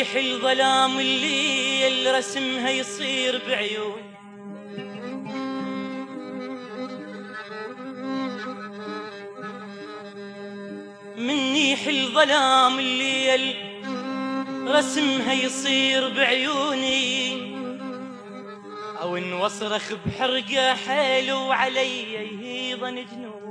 منيح الظلام اللي رسمها يصير بعيون، منيح الظلام اللي رسمها يصير بعيوني، او ان واصرخ بحرقه حلو علي يهيضن جنون.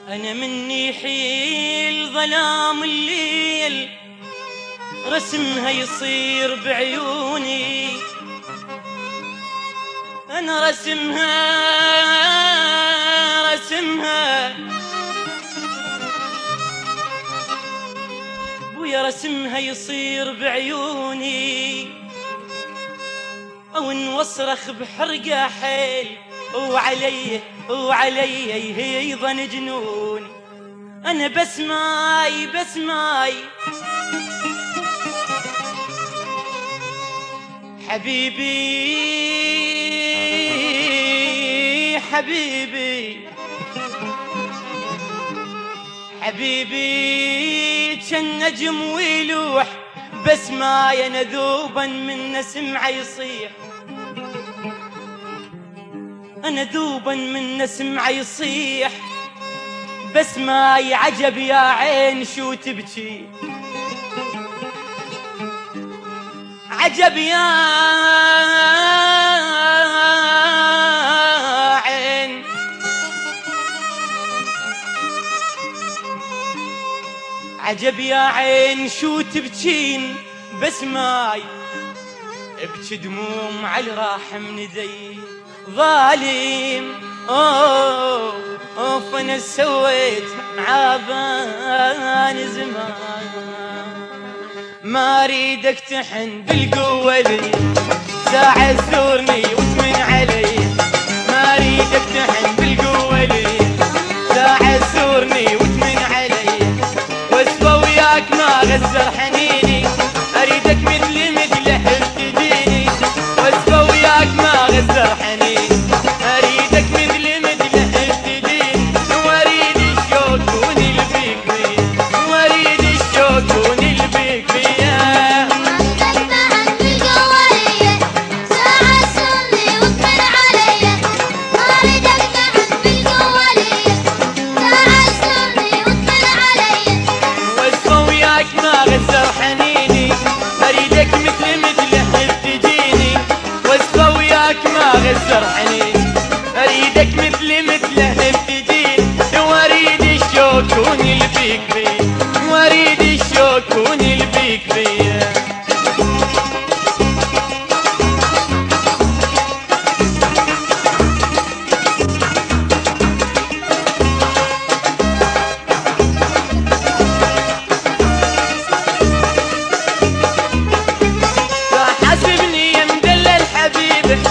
أنا مني حيل ظلام الليل رسمها يصير بعيوني، أنا رسمها بويا رسمها يصير بعيوني، أو إن واصرخ بحرقة حيل وعلي يهيضن جنوني. أنا بسماي حبيبي كان نجم ويلوح، بسماي أنا ذوبا من سمعه يصيح، أنا ذوبا من سمعه يصيح، بس ما يعجب يا عين شو تبكي، عجب يا عين، عجب يا عين شو تبكين، بس ما ابكي دموم على راح من يدي ظالم. اوف انا سويت معابان زمان، ما اريدك تحن بالقوة لي، ساعة تزورني وتمن علي، ما اريدك تحن بالقوة لي، ساعة تزورني وتمن علي، واسفة وياك ما غزر حنيني، اريدك مثل حب تجيني، واسفة وياك ما غزر حنيني، اريدك مثل حب تجيني، واريد الشوق ونلبيك بيه، واريد الشوق ونلبيك بيه. غزر حنين اريدك مثله بتجين، واريد الشوق ونلبيك بيه، واريد الشوق ونلبيك بيه. لا حاسبني يا مدلل حبيبك،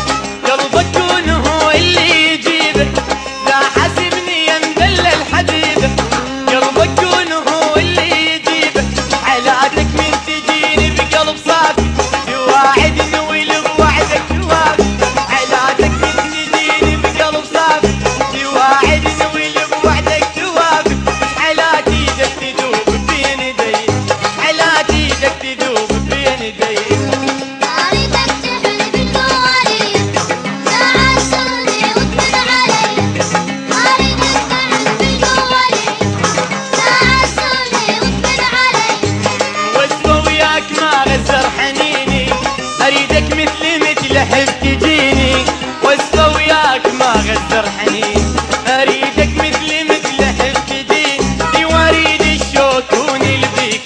حب تجيني، واسفة وياك ما غزر حنين، اريدك مثل حب تجيني، واريد الشوق ونلبيك.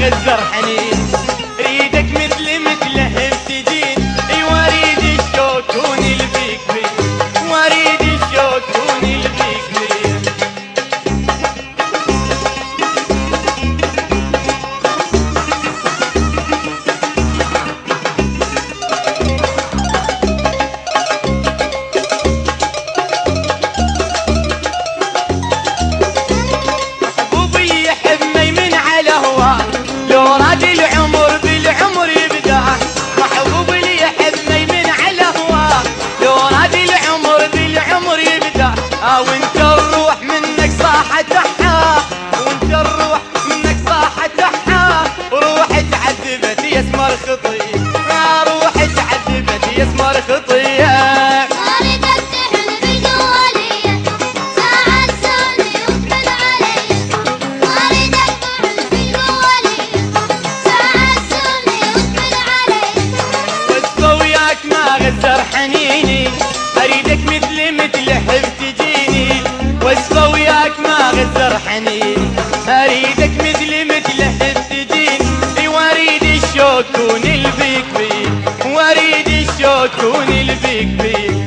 غزر حنين، اريدك مثل هب تجين، ايوه اريد الشوق كوني البيك بي، واريد الشوق كوني البيك بي. محبوبي يحب ميمن على هواه، لو راد العمر بالعمر يبداه. محبوبي اللي يحب ميمن على هواه، لو راد العمر بالعمر يبداه. وانت الروح منك صاحة تحا، وانت الروح منك صاحة تحا، وروح تعذبت يا اسمر خطيه، روح تعذبت يا اسمر خطيه. غزر حنيني اريدك مثل حب تجيني، واسفة وياك ما غزر حنيني اريدك مثل حب تجيني، واريد الشوق كون البيك بيك، واريد الشوق كون البيك بيك.